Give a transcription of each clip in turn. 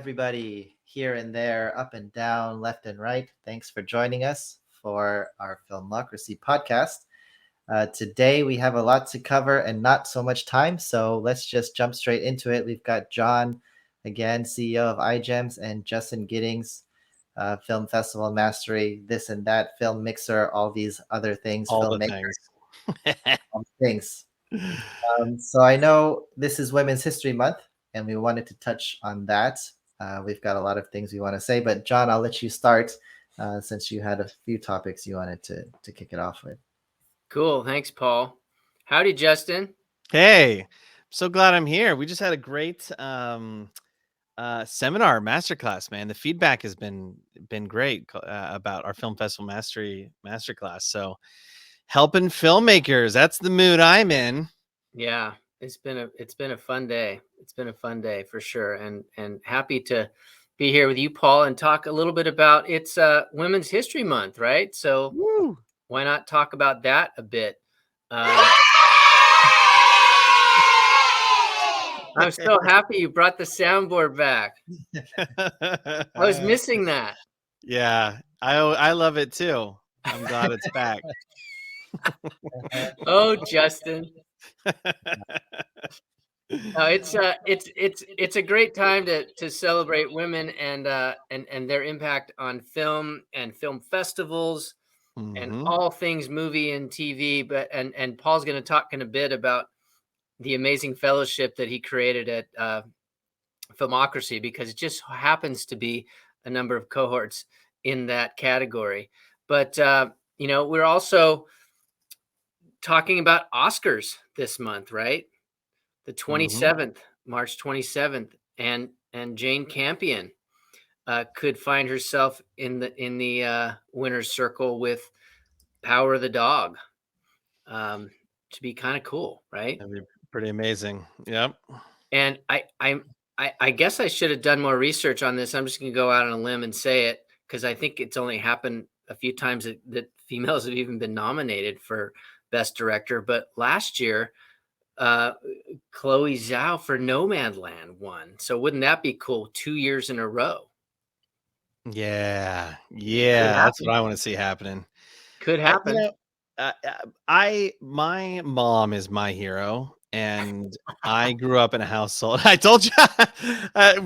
everybody here and there, up and down, left and right. Thanks for joining us for our Filmocracy podcast. Today, we have a lot to cover and not so much time, so let's just jump straight into it. We've got John, again, CEO of iGEMS, and Justin Giddings, Film Festival Mastery, this and that, Film Mixer, all these other things, All the filmmaker, things. all things. So I know this is Women's History Month, and we wanted to touch on that. We've got a lot of things we want to say, but John, I'll let you start since you had a few topics you wanted to kick it off with. Cool. Thanks, Paul. Howdy, Justin. Hey, I'm so glad I'm here. We just had a great seminar masterclass, man. The feedback has been great about our Film Festival Mastery masterclass. So helping filmmakers, that's the mood I'm in. Yeah, it's been a fun day. It's been a fun day for sure, and happy to be here with you, Paul, and talk a little bit about it's Women's History Month, right? So Woo. Why not talk about that a bit? I'm so happy you brought the soundboard back. I was missing that. Yeah, I love it too. I'm glad it's back. Oh, Justin. It's a great time to celebrate women and their impact on film and film festivals and all things movie and TV. But and Paul's going to talk in a bit about the amazing fellowship that he created at Filmocracy, because it just happens to be a number of cohorts in that category. But we're also talking about Oscars this month, right? The 27th, March 27th, and Jane Campion could find herself in the winner's circle with Power of the Dog. To be kind of cool, right? That'd be pretty amazing. Yep. And I guess I should have done more research on this. I'm just going to go out on a limb and say it, because I think it's only happened a few times that females have even been nominated for Best Director. But last year, Chloe Zhao for Nomadland won. So wouldn't that be cool? 2 years in a row. Yeah, that's what I want to see happening. Could happen. My mom is my hero, and I grew up in a household. I told you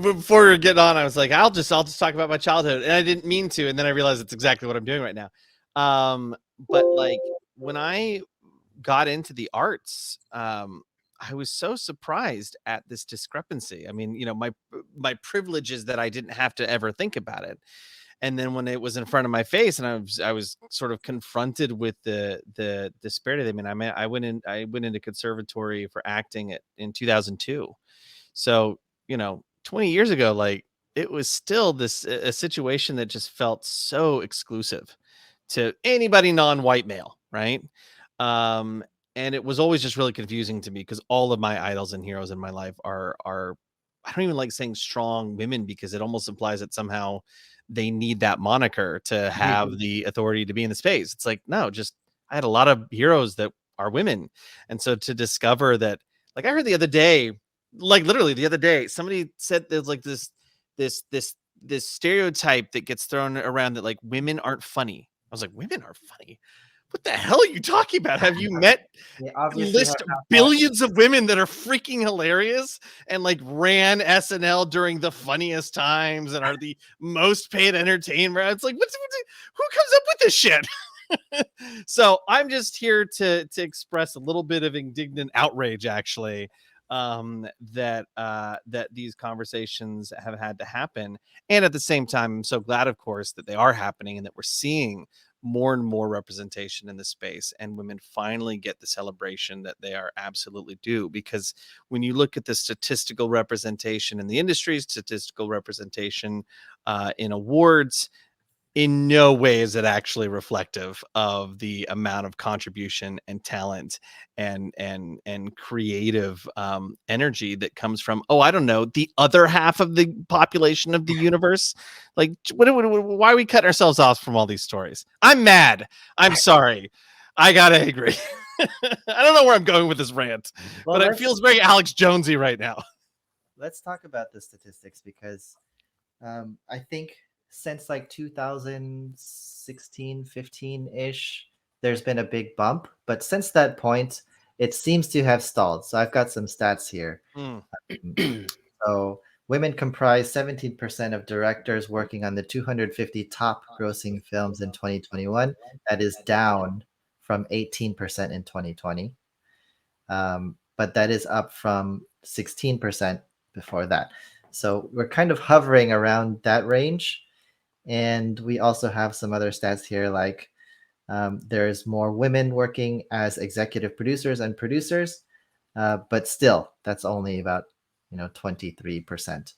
before we were getting on, I was like, I'll just talk about my childhood, and I didn't mean to, and then I realized it's exactly what I'm doing right now. But like when I got into the arts, I was so surprised at this discrepancy. I mean, my privilege is that I didn't have to ever think about it. And then when it was in front of my face, and I was sort of confronted with the disparity. I mean, I went into conservatory for acting in 2002. So, 20 years ago, like, it was still a situation that just felt so exclusive to anybody non-white male, right? And it was always just really confusing to me, because all of my idols and heroes in my life are I don't even like saying strong women, because it almost implies that somehow they need that moniker to have the authority to be in the space. It's like, no, just I had a lot of heroes that are women. And so to discover that, like, I heard the other day, like literally the other day, somebody said there's like this stereotype that gets thrown around that, like, women aren't funny. I was like, women are funny? What the hell are you talking about? Have you met list billions of women that are freaking hilarious and like ran SNL during the funniest times and are the most paid entertainment? It's like, who comes up with this shit? So I'm just here to express a little bit of indignant outrage, actually, that these conversations have had to happen. And at the same time, I'm so glad, of course, that they are happening and that we're seeing more and more representation in the space, and women finally get the celebration that they are absolutely due. Because when you look at the statistical representation in the industry, statistical representation in awards, in no way is it actually reflective of the amount of contribution and talent and creative energy that comes from, I don't know, the other half of the population of the universe. Like, why are we cutting ourselves off from all these stories? I'm mad. I'm sorry. I gotta agree. I don't know where I'm going with this rant, but it feels very Alex Jonesy right now. Let's talk about the statistics, because I think since like 2016, 15-ish, there's been a big bump. But since that point, it seems to have stalled. So I've got some stats here. Mm. So women comprise 17% of directors working on the 250 top grossing films in 2021. That is down from 18% in 2020. But that is up from 16% before that. So we're kind of hovering around that range. And we also have some other stats here, like there's more women working as executive producers and producers, but still, that's only about 23%.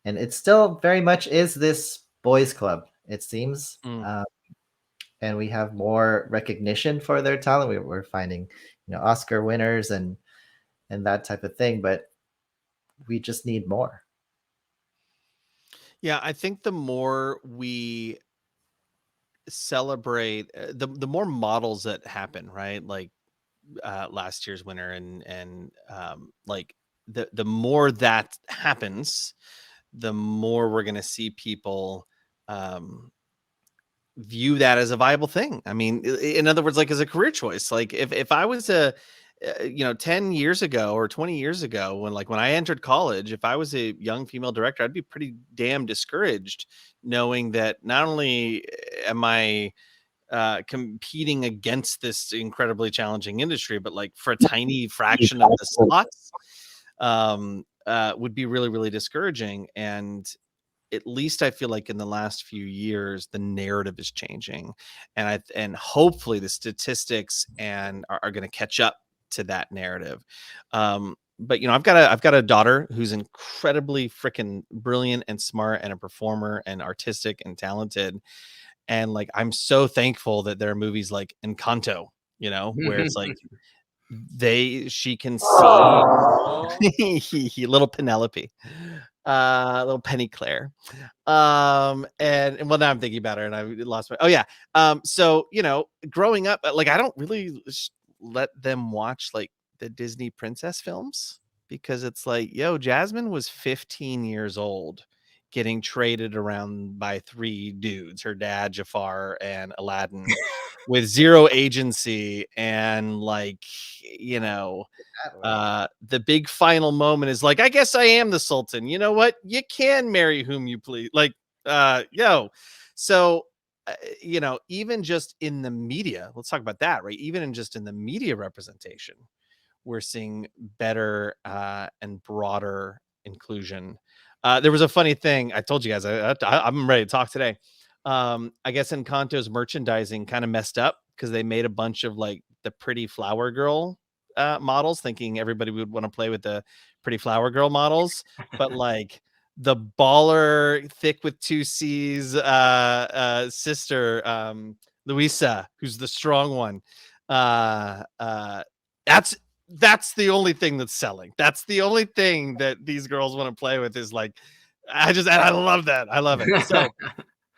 And it still very much is this boys' club, it seems. Mm. And we have more recognition for their talent. We're finding, Oscar winners and that type of thing, but we just need more. Yeah, I think the more we celebrate, the more models that happen, right? Like last year's winner, and like the more that happens, the more we're going to see people view that as a viable thing. I mean, in other words, like as a career choice. Like if I was 10 years ago or 20 years ago, when I entered college, if I was a young female director, I'd be pretty damn discouraged knowing that not only am I competing against this incredibly challenging industry, but like for a tiny fraction of the slots, would be really, really discouraging. And at least I feel like in the last few years, the narrative is changing, and hopefully the statistics are going to catch up to that narrative. But I've got a daughter who's incredibly freaking brilliant and smart and a performer and artistic and talented. And like, I'm so thankful that there are movies like Encanto, where it's like she can see little Penelope, little Penny Claire. And well, now I'm thinking about her and I lost my, oh yeah. So, growing up, like, I don't really let them watch like the Disney princess films, because it's like, yo, Jasmine was 15 years old getting traded around by three dudes, her dad, Jafar, and Aladdin, with zero agency. And like, the big final moment is like, I guess I am the Sultan. You know what? You can marry whom you please. Like, so, even just in the media, let's talk about that, right? Even just in the media representation, we're seeing better and broader inclusion. There was a funny thing. I told you guys, I'm ready to talk today. I guess Encanto's merchandising kind of messed up because they made a bunch of like the pretty flower girl models, thinking everybody would want to play with the pretty flower girl models. But like the baller, thick with two C's sister, Luisa, who's the strong one, that's the only thing that's selling. That's the only thing that these girls want to play with, is like, I love that. I love it. So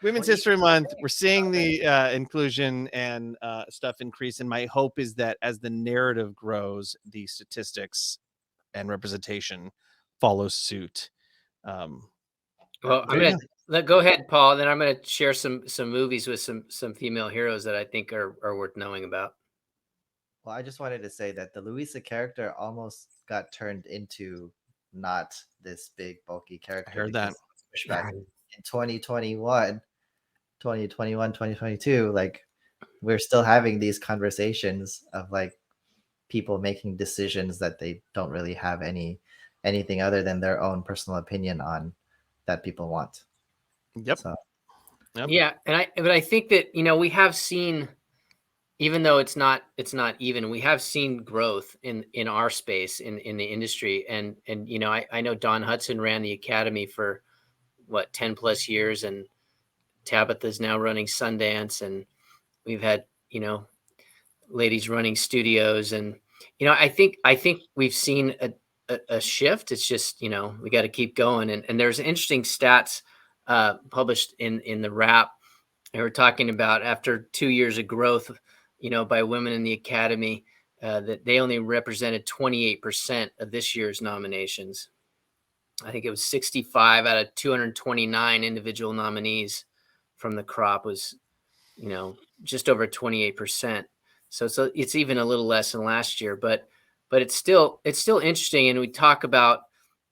Women's History Month, we're seeing the inclusion and stuff increase. And my hope is that as the narrative grows, the statistics and representation follows suit. Well, I'm gonna go ahead, Paul. Then I'm gonna share some movies with some female heroes that I think are worth knowing about. Well, I just wanted to say that the Luisa character almost got turned into not this big, bulky I character heard that. because pushback in 2021, 2022. Like, we're still having these conversations of like people making decisions that they don't really have anything other than their own personal opinion on, that people want. Yep. So Yep. Yeah, but I think that we have seen, even though it's not even, we have seen growth in our space in the industry. And I know Don Hudson ran the Academy for what, 10 plus years, and Tabitha's now running Sundance, and we've had ladies running studios. And I think we've seen a shift. It's just we got to keep going. And there's interesting stats published in the Wrap. They were talking about, after 2 years of growth, by women in the Academy, that they only represented 28% of this year's nominations. I think it was 65 out of 229 individual nominees from the crop was, just over 28%. So it's even a little less than last year, but it's still interesting. And we talk about,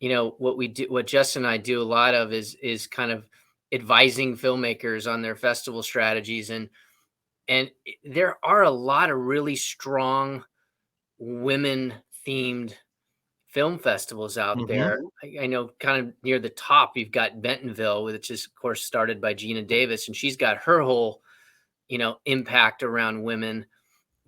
what we do, what Justin and I do a lot of is kind of advising filmmakers on their festival strategies. And there are a lot of really strong women themed film festivals out there. I know kind of near the top, you've got Bentonville, which is of course started by Gina Davis, and she's got her whole, impact around women.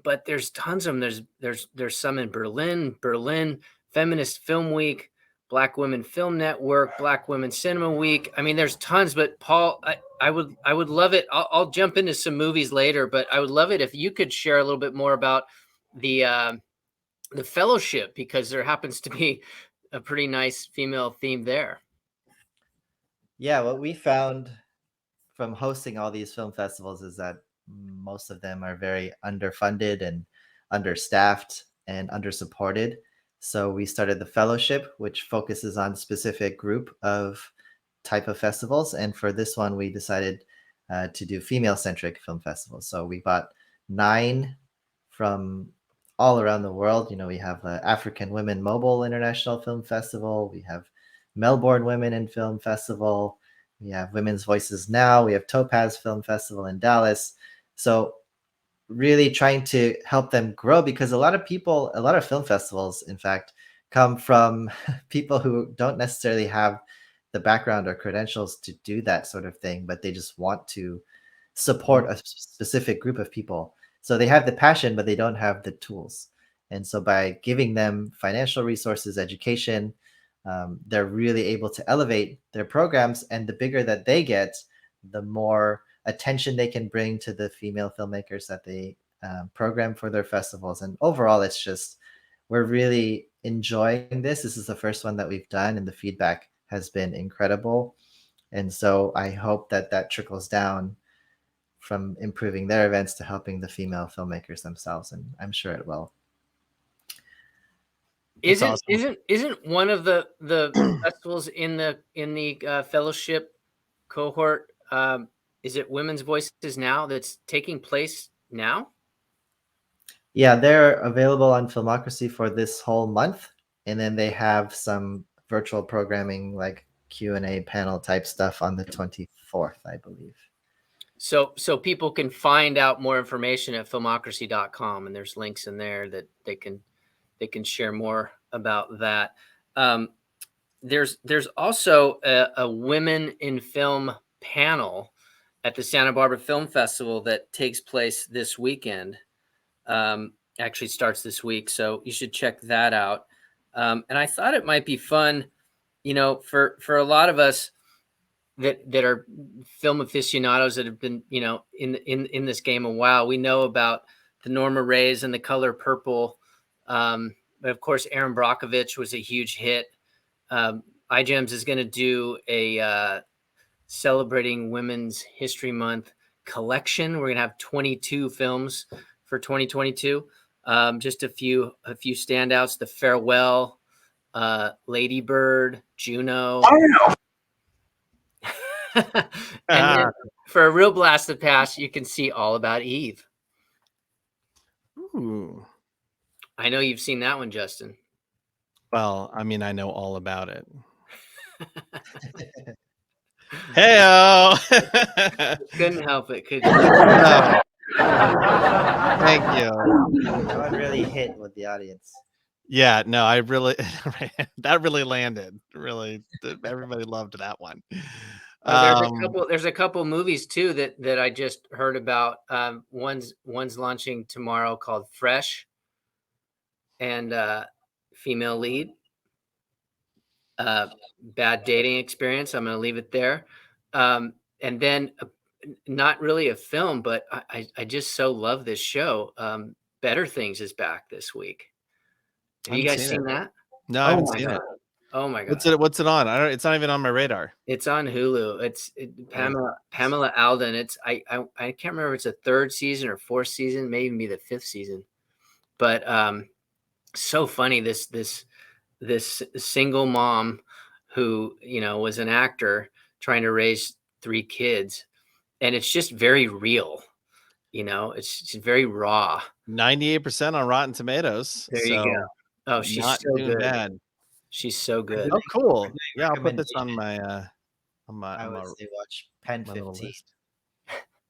But there's tons of them. There's some in Berlin Feminist Film Week, Black Women Film Network, Black Women Cinema Week. I mean, there's tons. But Paul, I would love it. I'll jump into some movies later, but I would love it if you could share a little bit more about the fellowship, because there happens to be a pretty nice female theme there. Yeah, what we found from hosting all these film festivals is that most of them are very underfunded and understaffed and undersupported. So we started the fellowship, which focuses on a specific group of type of festivals. And for this one, we decided to do female-centric film festivals. So we got 9 from all around the world. We have African Women Mobile International Film Festival. We have Melbourne Women in Film Festival. We have Women's Voices Now. We have Topaz Film Festival in Dallas. So really trying to help them grow, because a lot of film festivals, in fact, come from people who don't necessarily have the background or credentials to do that sort of thing, but they just want to support a specific group of people. So they have the passion, but they don't have the tools. And so by giving them financial resources, education, they're really able to elevate their programs. And the bigger that they get, the more attention they can bring to the female filmmakers that they program for their festivals. And overall, it's just, we're really enjoying this. This is the first one that we've done, and the feedback has been incredible. And so I hope that that trickles down from improving their events to helping the female filmmakers themselves, and I'm sure it will. Isn't one of the festivals in the fellowship cohort? Is it Women's Voices Now that's taking place now? Yeah, they're available on Filmocracy for this whole month, and then they have some virtual programming like Q&A panel type stuff on the 24th, I believe. So people can find out more information at filmocracy.com, and there's links in there that they can share more about that. There's also a Women in Film panel at the Santa Barbara Film Festival that takes place this weekend. Actually starts this week, so you should check that out. And I thought it might be fun, for a lot of us that are film aficionados that have been, in this game a while. We know about the Norma Rays and The Color Purple. But of course, Aaron Brockovich was a huge hit. iGEMS is going to do a celebrating Women's History Month collection. We're going to have 22 films for 2022. Just a few standouts: The Farewell, Lady Bird, Juno. And then for a real blast of past, you can see All About Eve. Ooh. I know you've seen that one, Justin. Well, I mean, I know all about it. Hey-o! Couldn't help it, could you? No. Thank you. That one really hit with the audience. Yeah, no, I really that really landed. Really, everybody loved that one. There's a couple movies too that I just heard about. One's launching tomorrow called Fresh, and female lead. Bad Dating Experience. I'm going to leave it there. And then not really a film, but I just so love this show. Better Things is back this week. Have you guys seen that? No, I haven't seen it. Oh my god! What's it on? It's not even on my radar. It's on Hulu. It's Pamela Alden. I can't remember if it's a 3rd season or 4th season, maybe even be the 5th season. But so funny, this single mom who, was an actor trying to raise 3 kids, and it's just very real. It's just very raw. 98% on Rotten Tomatoes. There you go. Oh, she's not so doing good. bad. She's so good. Oh, cool. Yeah, I'll put this on my I would say watch Pen my little 15. list.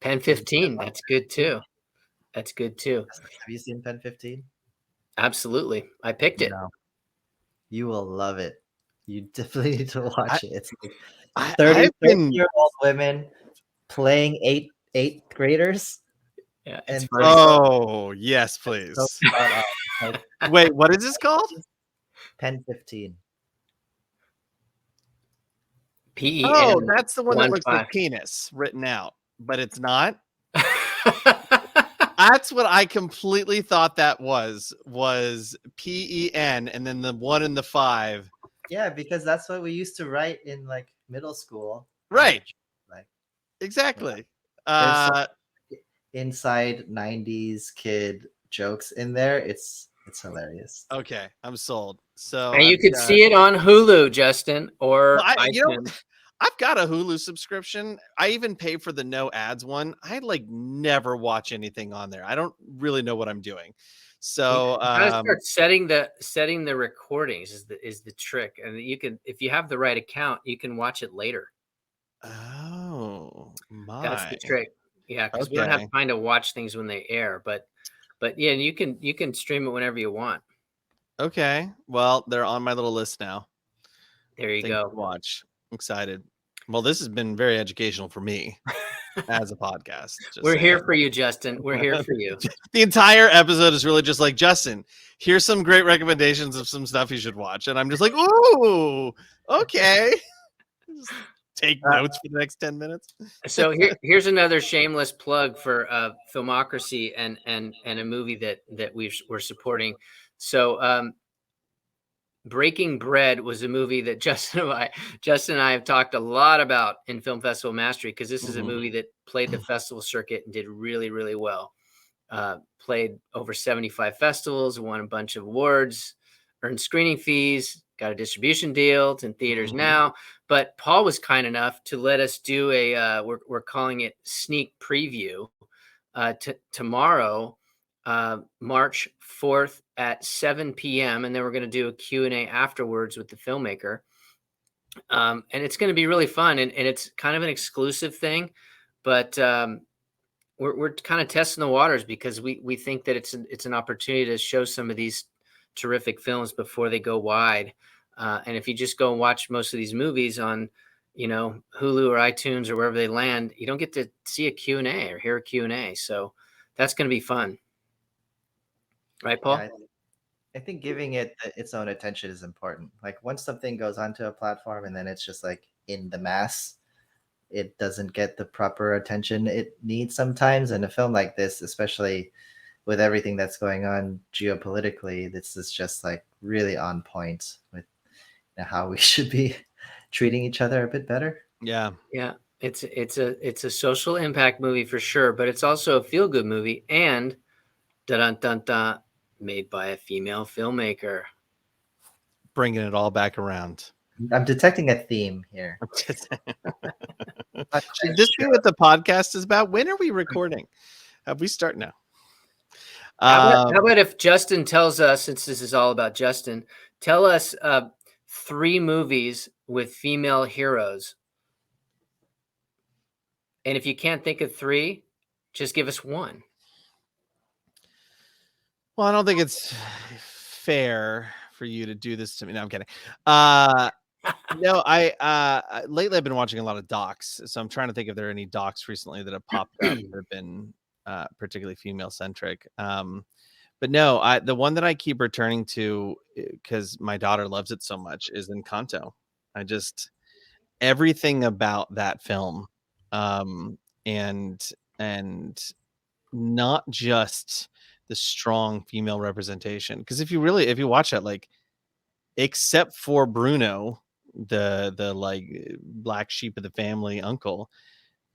Pen 15. That's good too. That's good too. Have you seen Pen 15? Absolutely. I picked it. No. You will love it. You definitely need to watch it. It's like I've been 30-year-old women playing eighth graders. Yeah, And it's funny. Oh, yes, please. so spot on. Like, Wait, what is this called? Pen 15. PEN. Oh, that's the one that looks 15. like penis written out, but it's not. That's what I completely thought that was PEN and then the 1 and the 5. Yeah, because that's what we used to write in like middle school. Right. Like Exactly. there's some inside 90s kid jokes in there. It's hilarious. Okay, I'm sold. So And you could see it on Hulu, Justin, or Well, iTunes. I've got a Hulu subscription. I even pay for the no ads one. I like never watch anything on there. I don't really know what I'm doing. So You gotta start setting the recordings is the trick. And you can, if you have the right account, you can watch it later. oh That's my. the trick. Yeah, because we don't have time to watch things when they air, but yeah, you can stream it whenever you want. Okay. Well, they're on my little list now. There you Things go. to watch. Excited. Well, this has been very educational for me as a podcast. We're here for you, Justin. We're here for you. The entire episode is really just like, Justin, here's some great recommendations of some stuff you should watch. And I'm just like, ooh, okay. Just take notes for the next 10 minutes. So here's another shameless plug for Filmocracy and a movie that we're supporting. So Breaking Bread was a movie that Justin and I have talked a lot about in Film Festival Mastery, because this is a movie that played the festival circuit and did really, really well. Played over 75 festivals, won a bunch of awards, earned screening fees, got a distribution deal. It's in theaters now. But Paul was kind enough to let us do we're calling it sneak preview tomorrow, March 4th at 7 p.m. And then we're going to do a Q&A afterwards with the filmmaker. And it's going to be really fun. And it's kind of an exclusive thing, but we're kind of testing the waters, because we think that it's an opportunity to show some of these terrific films before they go wide. And if you just go and watch most of these movies on, Hulu or iTunes or wherever they land, you don't get to see a Q&A or hear a Q&A. So that's going to be fun. Right, Paul? Yeah, I think giving it its own attention is important. Like once something goes onto a platform and then it's just like in the mass, it doesn't get the proper attention it needs sometimes. And a film like this, especially with everything that's going on geopolitically, this is just like really on point with how we should be treating each other a bit better. Yeah. It's a social impact movie for sure, but it's also a feel good movie, and made by a female filmmaker. Bringing it all back around. I'm detecting a theme here. Should this be what the podcast is about? When are we recording? Have we start now? How about if Justin tells us, since this is all about Justin, tell us 3 movies with female heroes. And if you can't think of 3, just give us 1. Well, I don't think it's fair for you to do this to me. No, I'm kidding. No, lately I've been watching a lot of docs, so I'm trying to think if there are any docs recently that have popped up that have been particularly female centric. But no, the one that I keep returning to because my daughter loves it so much is Encanto. Everything about that film, and not just the strong female representation. Because if you watch that, like, except for Bruno, the like black sheep of the family uncle,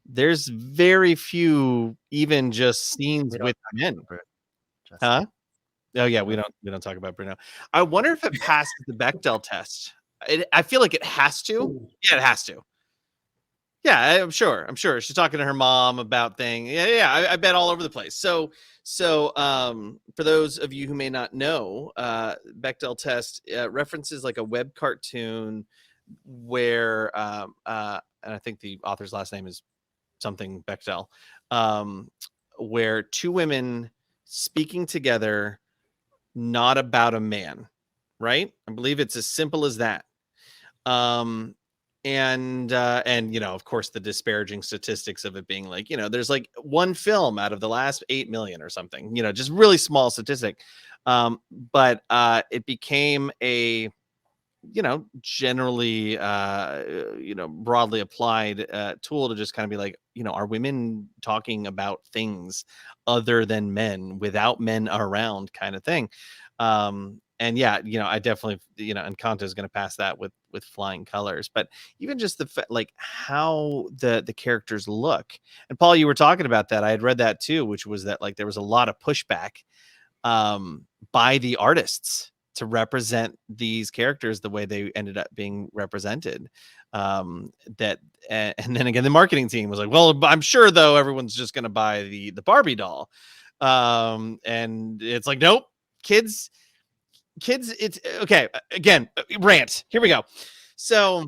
there's very few even just scenes with men. Huh? Oh yeah, we don't talk about Bruno. I wonder if it passes the Bechdel test. I feel like it has to. Ooh. Yeah, it has to. Yeah, I'm sure. She's talking to her mom about things. Yeah. I bet all over the place. So, for those of you who may not know, Bechdel test references like a web cartoon where, and I think the author's last name is something Bechdel, where two women speaking together, not about a man, right? I believe it's as simple as that. And of course the disparaging statistics of it being like, there's like one film out of the last 8 million or something, just really small statistic. But it became a, generally, broadly applied tool to just kind of be like, are women talking about things other than men without men around, kind of thing. And yeah, I definitely, Encanto is going to pass that with flying colors. But even just like how the characters look. And Paul, you were talking about that. I had read that too, which was that like there was a lot of pushback by the artists to represent these characters the way they ended up being represented. And then again, the marketing team was like, well, I'm sure though everyone's just going to buy the Barbie doll. And it's like, nope, kids, it's okay. Again, rant. Here we go. So,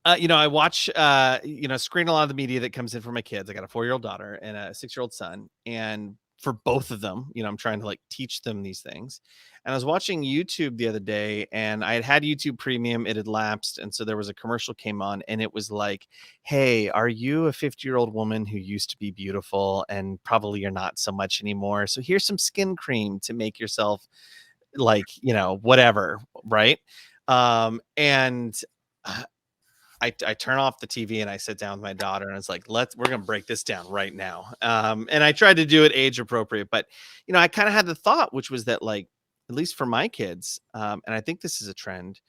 I watch, screen a lot of the media that comes in for my kids. I got a 4-year-old daughter and a 6-year-old son. And for both of them, I'm trying to like teach them these things. And I was watching YouTube the other day and I had YouTube Premium. It had lapsed. And so there was a commercial came on and it was like, hey, are you a 50-year-old woman who used to be beautiful and probably you're not so much anymore? So here's some skin cream to make yourself like, whatever. Right. And I turn off the TV and I sit down with my daughter and it's like, we're going to break this down right now. And I tried to do it age appropriate, but, I kind of had the thought, which was that like, at least for my kids, and I think this is a trend,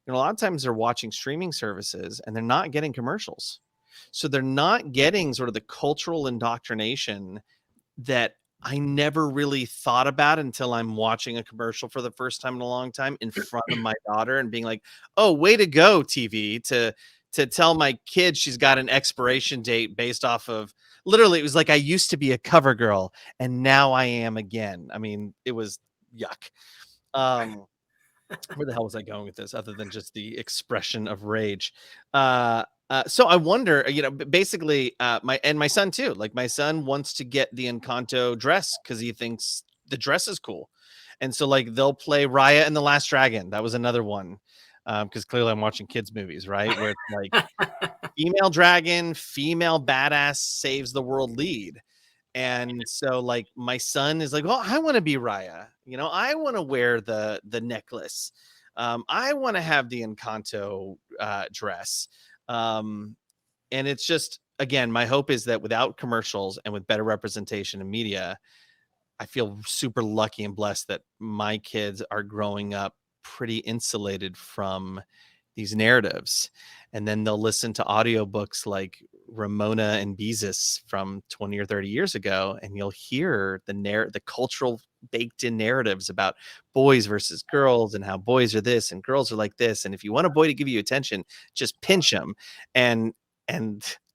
a lot of times they're watching streaming services and they're not getting commercials. So they're not getting sort of the cultural indoctrination that I never really thought about until I'm watching a commercial for the first time in a long time in front of my daughter and being like, oh, way to go, TV, to tell my kid she's got an expiration date based off of literally, it was like I used to be a cover girl and now I am again. I mean, it was yuck. Where the hell was I going with this other than just the expression of rage? So I wonder, basically, my son too. Like my son wants to get the Encanto dress because he thinks the dress is cool, and so like they'll play Raya and the Last Dragon. That was another one, because clearly I'm watching kids movies, right? Where it's like female dragon, female badass saves the world lead. And so like my son is like, well, I want to be Raya. I want to wear the necklace. I want to have the Encanto dress. And it's just, again, my hope is that without commercials and with better representation in media, I feel super lucky and blessed that my kids are growing up pretty insulated from these narratives. And then they'll listen to audiobooks like Ramona and Beezus from 20 or 30 years ago, and you'll hear the cultural baked in narratives about boys versus girls and how boys are this and girls are like this. And if you want a boy to give you attention, just pinch him. And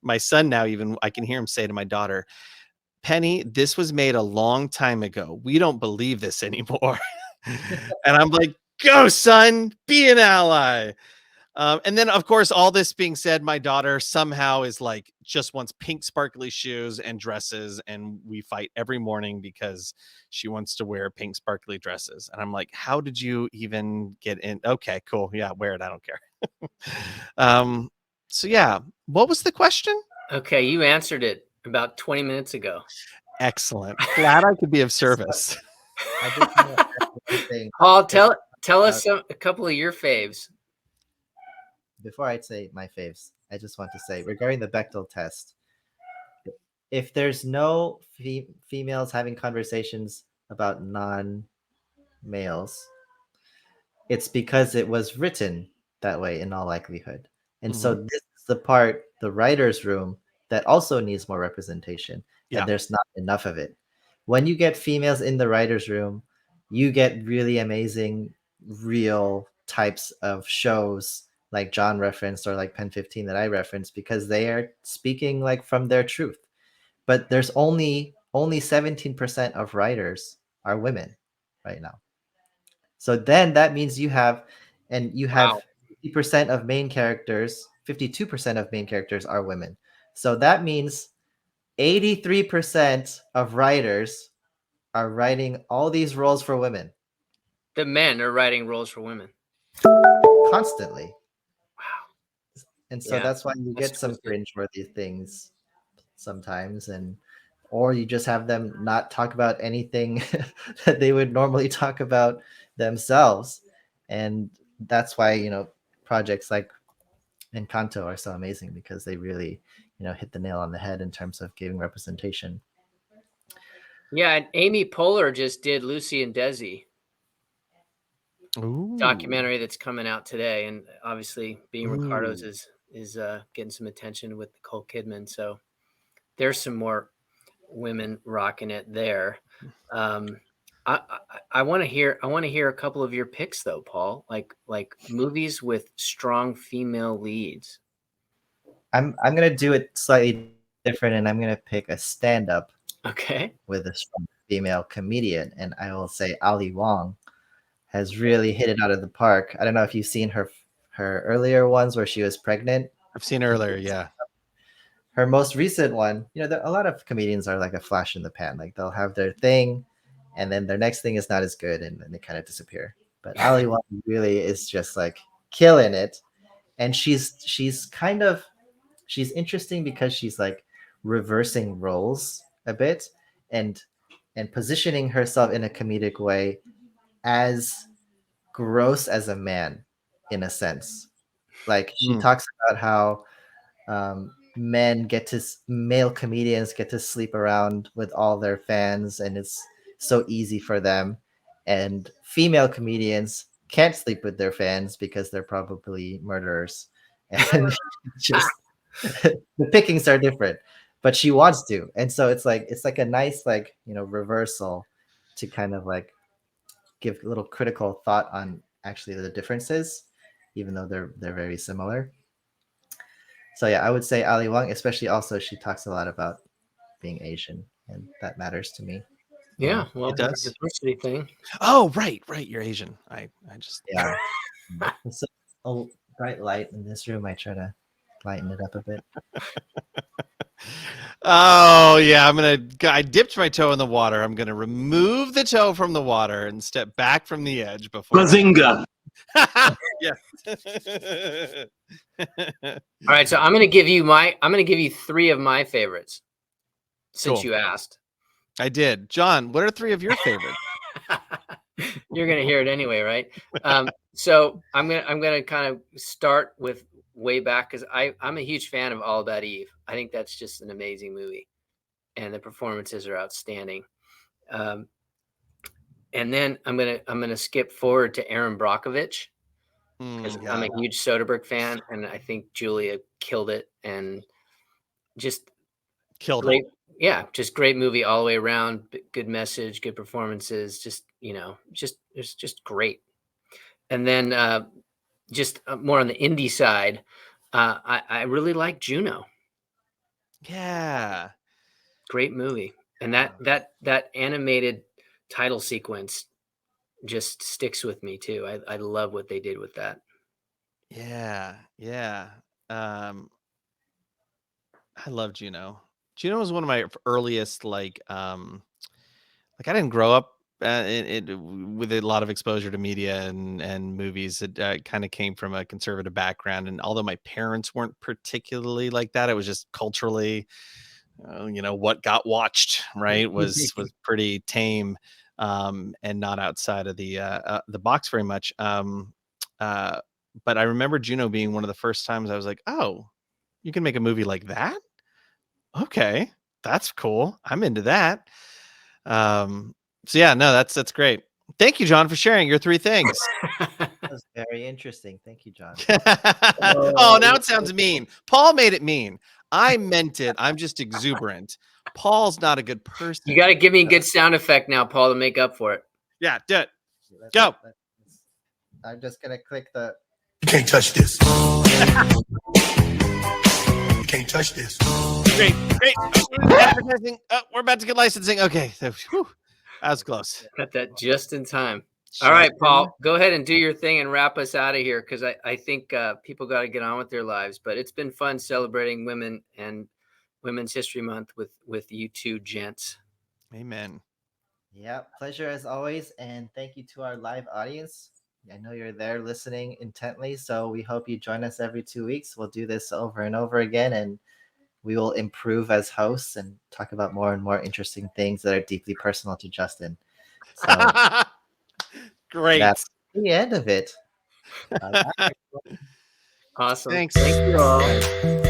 my son now, even I can hear him say to my daughter, Penny, this was made a long time ago. We don't believe this anymore. And I'm like, go, son, be an ally. And then, of course, all this being said, my daughter somehow is like just wants pink sparkly shoes and dresses. And we fight every morning because she wants to wear pink sparkly dresses. And I'm like, how did you even get in? Okay, cool. Yeah, wear it. I don't care. So, yeah, what was the question? Okay, you answered it about 20 minutes ago. Excellent. Glad I could be of service. I just want to add one thing. Paul, tell us a couple of your faves. Before I say my faves, I just want to say regarding the Bechdel test, if there's no females having conversations about non-males, it's because it was written that way in all likelihood. And so this is the part, the writer's room, that also needs more representation. Yeah. And there's not enough of it. When you get females in the writer's room, you get really amazing, real types of shows like John referenced or like Pen 15 that I referenced, because they are speaking like from their truth. But there's only 17% of writers are women right now. So then that means you have 50% of main characters, 52% of main characters are women. So that means 83% of writers are writing all these roles for women. The men are writing roles for women Constantly. Wow. And so that's why you get some cringeworthy things sometimes, or you just have them not talk about anything that they would normally talk about themselves. And that's why, projects like Encanto are so amazing, because they really, hit the nail on the head in terms of giving representation. Yeah, and Amy Poehler just did Lucy and Desi. Ooh. Documentary that's coming out today, and obviously Being Ricardo's is getting some attention with Nicole Kidman. So there's some more women rocking it there. I want to hear a couple of your picks though, Paul. Like movies with strong female leads. I'm gonna do it slightly different, and I'm gonna pick a stand-up. Okay. With a strong female comedian, and I will say Ali Wong has really hit it out of the park. I don't know if you've seen her earlier ones where she was pregnant. I've seen earlier, yeah. Her most recent one, a lot of comedians are like a flash in the pan. Like they'll have their thing, and then their next thing is not as good, and then they kind of disappear. But Ali Wong really is just like killing it, and she's interesting because she's like reversing roles a bit, and positioning herself in a comedic way as gross as a man, in a sense. Like she talks about how male comedians get to sleep around with all their fans, and it's so easy for them, and female comedians can't sleep with their fans because they're probably murderers, and just the pickings are different, but she wants to. And so it's like a nice reversal to kind of like give a little critical thought on actually the differences, even though they're very similar. So yeah, I would say Ali Wong, especially. Also, she talks a lot about being Asian, and that matters to me. Yeah, well, it does. The diversity thing. Oh, right. You're Asian. I just yeah. It's a bright light in this room. I try to lighten it up a bit. Oh yeah, I dipped my toe in the water. I'm gonna remove the toe from the water and step back from the edge before. Bazinga! Yeah. All right, so I'm gonna give you 3 of my favorites, since you asked. I did. John, what are 3 of your favorites? You're gonna hear it anyway, right? So I'm gonna kind of start with way back, because I'm a huge fan of All About Eve. I think that's just an amazing movie, and the performances are outstanding. And then I'm gonna skip forward to Aaron Brockovich, because I'm a huge Soderbergh fan, and I think Julia killed it, and just killed great. it. Yeah, just great movie all the way around. Good message, good performances. Just it's just great. And then just more on the indie side, I really like Juno. Yeah, great movie, and that animated title sequence just sticks with me too. I love what they did with that. Yeah. I love Juno. Juno was one of my earliest I didn't grow up with a lot of exposure to media and movies. It kind of came from a conservative background, and although my parents weren't particularly like that, it was just culturally, what got watched, right, was pretty tame, and not outside of the box very much. But I remember Juno being one of the first times I was like, oh, you can make a movie like that? Okay, that's cool. I'm into that. So yeah, no, that's great. Thank you, John, for sharing your 3 things. That was very interesting. Thank you, John. Oh, now it sounds mean. Paul made it mean. I meant it. I'm just exuberant. Paul's not a good person. You got to give me a good sound effect now, Paul, to make up for it. Yeah, do it. Go. I'm just gonna click the. You can't touch this. You can't touch this. Great. Advertising. Oh, we're about to get licensing. Okay. Whew, that was close. Got that just in time. All right, Paul, go ahead and do your thing and wrap us out of here, because I think people got to get on with their lives. But it's been fun celebrating women and Women's History Month with you two gents. Amen. Yeah, pleasure as always. And thank you to our live audience. I know you're there listening intently, so we hope you join us every 2 weeks. We'll do this over and over again, and we will improve as hosts and talk about more and more interesting things that are deeply personal to Justin. So great. That's the end of it. Awesome. Thanks. Thank you all.